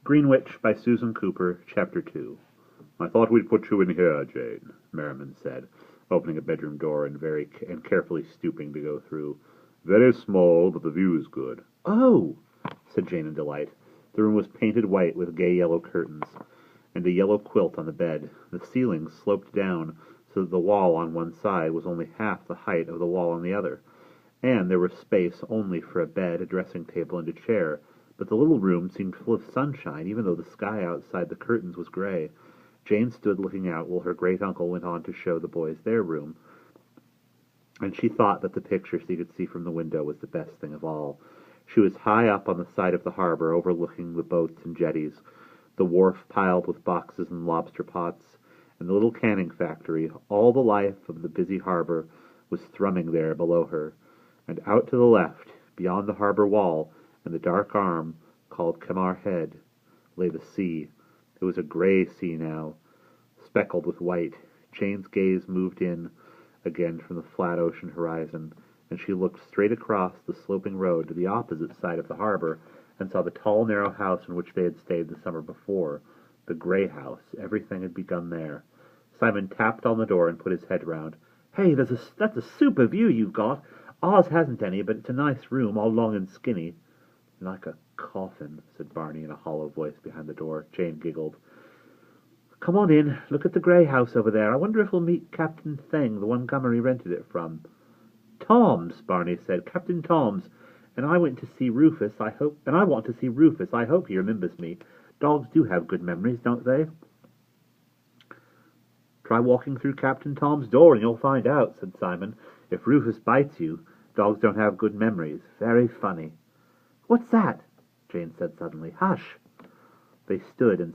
Greenwitch by Susan Cooper, Chapter 2. "I thought we'd put you in here, Jane," Merriman said, opening a bedroom door and carefully stooping to go through. "Very small, but the view's good." "Oh!" said Jane in delight. The room was painted white with gay yellow curtains, and a yellow quilt on the bed. The ceiling sloped down so that the wall on one side was only half the height of the wall on the other, and there was space only for a bed, a dressing table, and a chair. But the little room seemed full of sunshine, even though the sky outside the curtains was gray. Jane stood looking out while her great-uncle went on to show the boys their room, and she thought that the picture she could see from the window was the best thing of all. She was high up on the side of the harbor, overlooking the boats and jetties, the wharf piled with boxes and lobster pots, and the little canning factory. All the life of the busy harbor was thrumming there below her. And out to the left, beyond the harbor wall, and the dark arm called Kamar Head, lay the sea. It was a gray sea now, speckled with white. Jane's gaze moved in again from the flat ocean horizon, and she looked straight across the sloping road to the opposite side of the harbor, and saw the tall, narrow house in which they had stayed the summer before. The gray house. Everything had begun there. Simon tapped on the door and put his head round. "Hey, that's a super view you've got. Ours hasn't any, but it's a nice room, all long and skinny." "Like a coffin," said Barney in a hollow voice behind the door. Jane giggled. "Come on in. Look at the grey house over there. I wonder if we'll meet Captain Thing, the one Gummery rented it from." "Tom's," Barney said. "Captain Tom's. And I went to see Rufus. I want to see Rufus. I hope he remembers me. Dogs do have good memories, don't they?" "Try walking through Captain Tom's door and you'll find out," said Simon. "If Rufus bites you, dogs don't have good memories. Very funny." "What's that?" Jane said suddenly. "Hush!" They stood in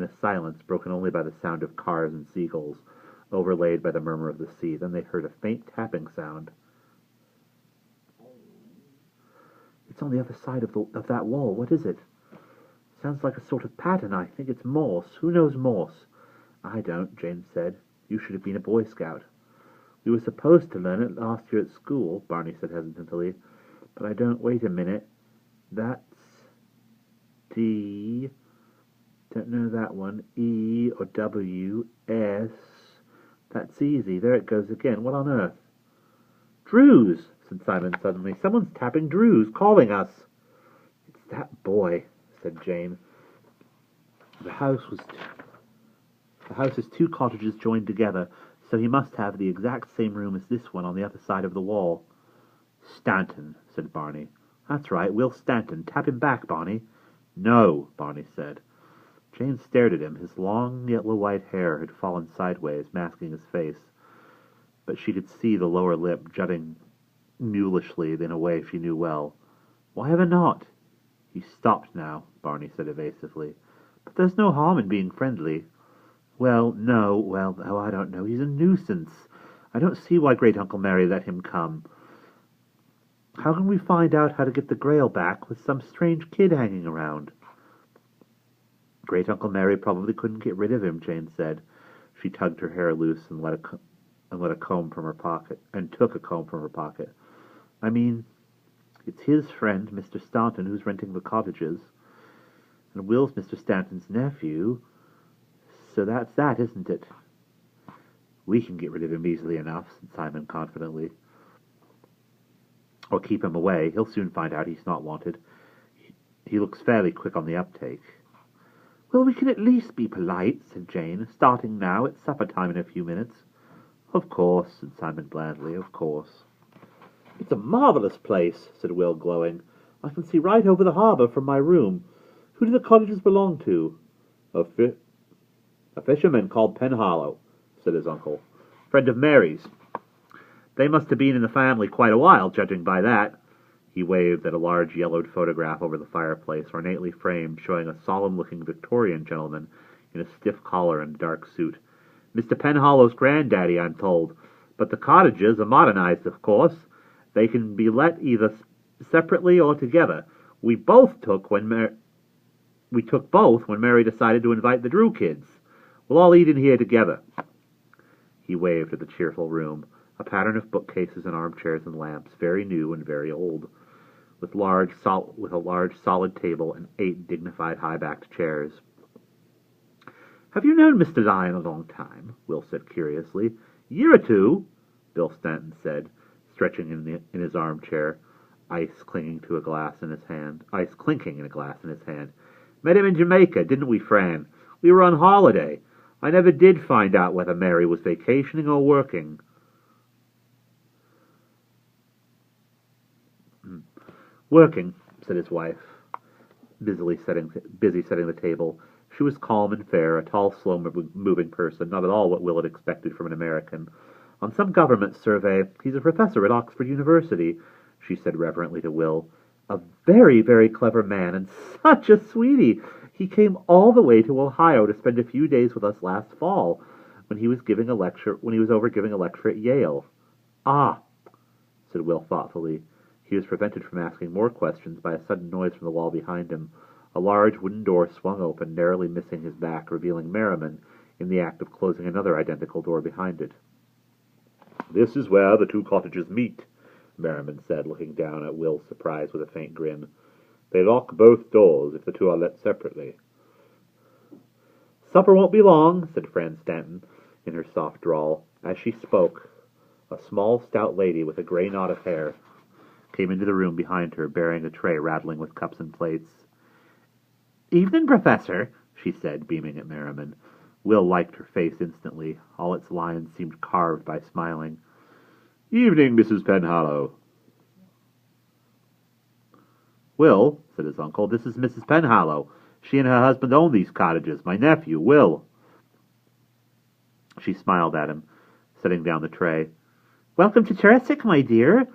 a silence broken only by the sound of cars and seagulls, overlaid by the murmur of the sea. Then they heard a faint tapping sound. "It's on the other side of that wall. What is it?" "Sounds like a sort of pattern. I think it's Morse. Who knows Morse?" "I don't," Jane said. "You should have been a Boy Scout." "We were supposed to learn it last year at school," Barney said hesitantly. "But I don't. Wait a minute. That's D. Don't know that one. E or W. S. That's easy. There it goes again. What on earth?" "Drew's," said Simon suddenly. "Someone's tapping Drew's, calling us." "It's that boy," said Jane. The house is two cottages joined together, so he must have the exact same room as this one on the other side of the wall. "Stanton," said Barney. "That's right, Will Stanton. Tap him back, Barney." "No," Barney said. Jane stared at him. His long yellow-white hair had fallen sideways, masking his face, but she could see the lower lip jutting mulishly in a way she knew well. "Why ever not?" "He stopped now," Barney said evasively. "But there's no harm in being friendly." Oh, I don't know. He's a nuisance. I don't see why Great-Uncle Mary let him come. How can we find out how to get the Grail back with some strange kid hanging around?" "Great-Uncle Mary probably couldn't get rid of him," Jane said. She tugged her hair loose and let a comb from her pocket, and took a comb from her pocket. "I mean, it's his friend, Mr. Stanton, who's renting the cottages. And Will's Mr. Stanton's nephew. So that's that, isn't it?" "We can get rid of him easily enough," said Simon confidently. "Or keep him away. He'll soon find out he's not wanted. He looks fairly quick on the uptake." "Well, we can at least be polite," said Jane. "Starting now. It's supper time in a few minutes." "Of course," said Simon blandly. "Of course." "It's a marvelous place," said Will, glowing. "I can see right over the harbor from my room. Who do the cottages belong to?" A fisherman called Penhallow," said his uncle. "Friend of Mary's. They must have been in the family quite a while, judging by that." He waved at a large yellowed photograph over the fireplace, ornately framed, showing a solemn-looking Victorian gentleman in a stiff collar and dark suit. "Mr. Penhallow's granddaddy, I'm told. But the cottages are modernized, of course. They can be let either separately or together. We took both when Mary decided to invite the Drew kids. We'll all eat in here together." He waved at the cheerful room, a pattern of bookcases and armchairs and lamps, very new and very old. with a large solid table and 8 dignified high-backed chairs. "Have you known Mr. Lyon a long time?" Will said curiously. "Year or two," Bill Stanton said, stretching in his armchair, ice clinking in a glass in his hand. "Met him in Jamaica, didn't we, Fran? We were on holiday. I never did find out whether Mary was vacationing or working." "Working," said his wife, busy setting the table. She was calm and fair, a tall, slow-moving person, not at all what Will had expected from an American. "On some government survey. He's a professor at Oxford University," she said reverently to Will. "A very, very clever man, and such a sweetie. He came all the way to Ohio to spend a few days with us last fall, when he was over giving a lecture at Yale." "Ah," said Will thoughtfully. He was prevented from asking more questions by a sudden noise from the wall behind him. A large wooden door swung open, narrowly missing his back, revealing Merriman in the act of closing another identical door behind it. "This is where the 2 cottages meet," Merriman said, looking down at Will's surprise with a faint grin. "They lock both doors if the 2 are let separately." "Supper won't be long," said Fran Stanton in her soft drawl. As she spoke, a small, stout lady with a gray knot of hair came into the room behind her, bearing a tray rattling with cups and plates. "Evening, Professor," she said, beaming at Merriman. Will liked her face instantly. All its lines seemed carved by smiling. "Evening, Mrs. Penhallow." "Will," said his uncle, "this is Mrs. Penhallow. She and her husband own these cottages. My nephew, Will." She smiled at him, setting down the tray. "Welcome to Jurassic, my dear.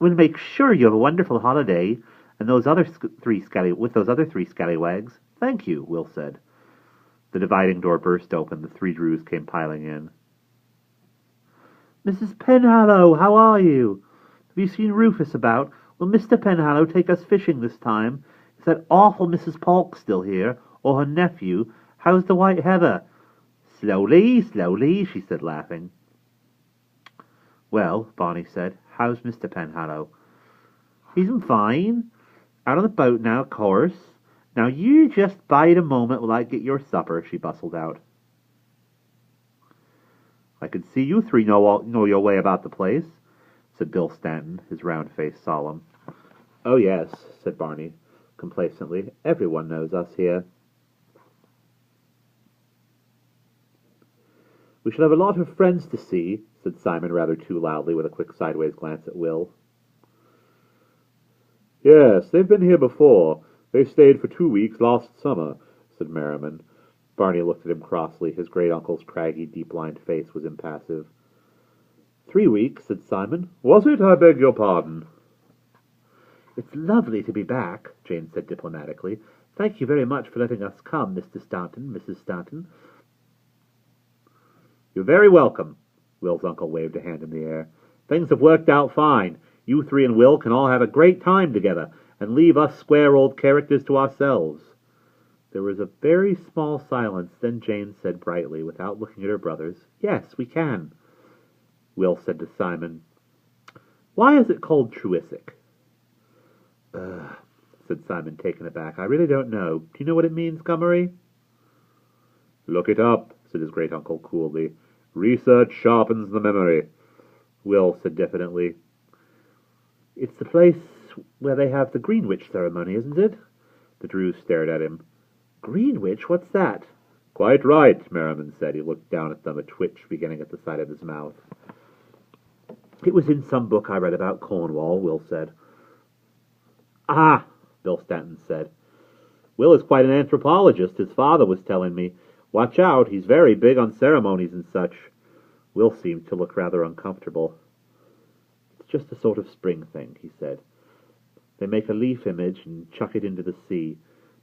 We'll make sure you have a wonderful holiday, and those other 3 scallywags." "Thank you," Will said. The dividing door burst open. The 3 Drews came piling in. "Mrs. Penhallow, how are you? Have you seen Rufus about? Will Mr. Penhallow take us fishing this time? Is that awful Mrs. Polk still here, or her nephew? How's the white heather?" "Slowly, slowly," she said, laughing. "Well," Barney said, "how's Mr. Penhallow?" "He's fine. Out on the boat now, of course. Now you just bide a moment while I get your supper," she bustled out. "I can see you 3 know your way about the place," said Bill Stanton, his round face solemn. "Oh, yes," said Barney complacently. "Everyone knows us here." "We shall have a lot of friends to see," said Simon rather too loudly, with a quick sideways glance at Will. "Yes, they've been here before. They stayed for 2 weeks last summer," said Merriman. Barney looked at him crossly. His great-uncle's craggy, deep-lined face was impassive. "3 weeks," said Simon. "Was it? I beg your pardon." "It's lovely to be back," Jane said diplomatically. "Thank you very much for letting us come, Mr. Stanton, Mrs. Stanton." "You're very welcome." Will's uncle waved a hand in the air. "Things have worked out fine. You 3 and Will can all have a great time together, and leave us square old characters to ourselves." There was a very small silence. Then Jane said brightly, without looking at her brothers, "Yes, we can." Will said to Simon, "Why is it called Truissic?" Said Simon, taken aback. "I really don't know. Do you know what it means, Gummery?" "Look it up," said his great-uncle coolly. "Research sharpens the memory." Will said diffidently, "It's the place where they have the Greenwitch ceremony, isn't it?" The Drews stared at him. "Greenwich? What's that?" "Quite right," Merriman said. He looked down at them, a twitch beginning at the side of his mouth. "It was in some book I read about Cornwall," Will said. "Ah," Bill Stanton said. "Will is quite an anthropologist, his father was telling me. Watch out, he's very big on ceremonies and such." Will seemed to look rather uncomfortable. "It's just a sort of spring thing," he said. "They make a leaf image and chuck it into the sea.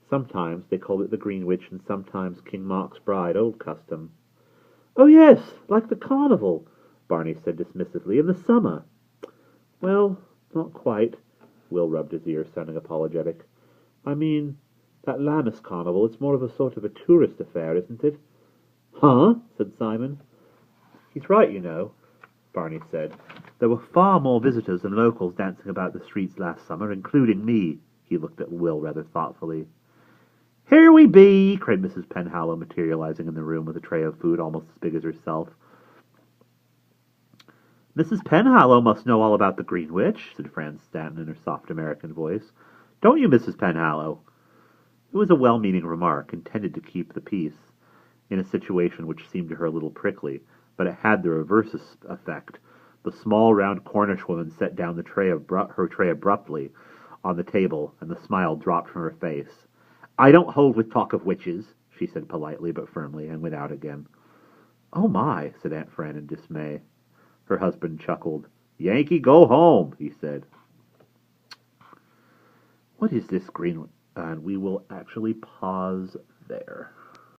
Sometimes they call it the Greenwich, and sometimes King Mark's Bride, old custom." "Oh, yes, like the carnival," Barney said dismissively, "in the summer." "Well, not quite." Will rubbed his ears, sounding apologetic. "I mean, that Lammas carnival, it's more of a sort of a tourist affair, isn't it?" "Huh?" said Simon. "He's right, you know. Barney said. There were far more visitors than locals dancing about the streets last summer, including me. He looked at Will rather thoughtfully. Here we be, cried Mrs. Penhallow, materializing in the room with a tray of food almost as big as herself. Mrs. Penhallow must know all about the Greenwitch, said Fran Stanton in her soft American voice. Don't you, Mrs. Penhallow? It was a well-meaning remark, intended to keep the peace, in a situation which seemed to her a little prickly, but it had the reverse effect. The small, round Cornish woman set down her tray abruptly on the table, and the smile dropped from her face. I don't hold with talk of witches, she said politely but firmly, and went out again. Oh, my, said Aunt Fran in dismay. Her husband chuckled. Yankee, go home, he said. What is this Greenwitch? And we will actually pause there.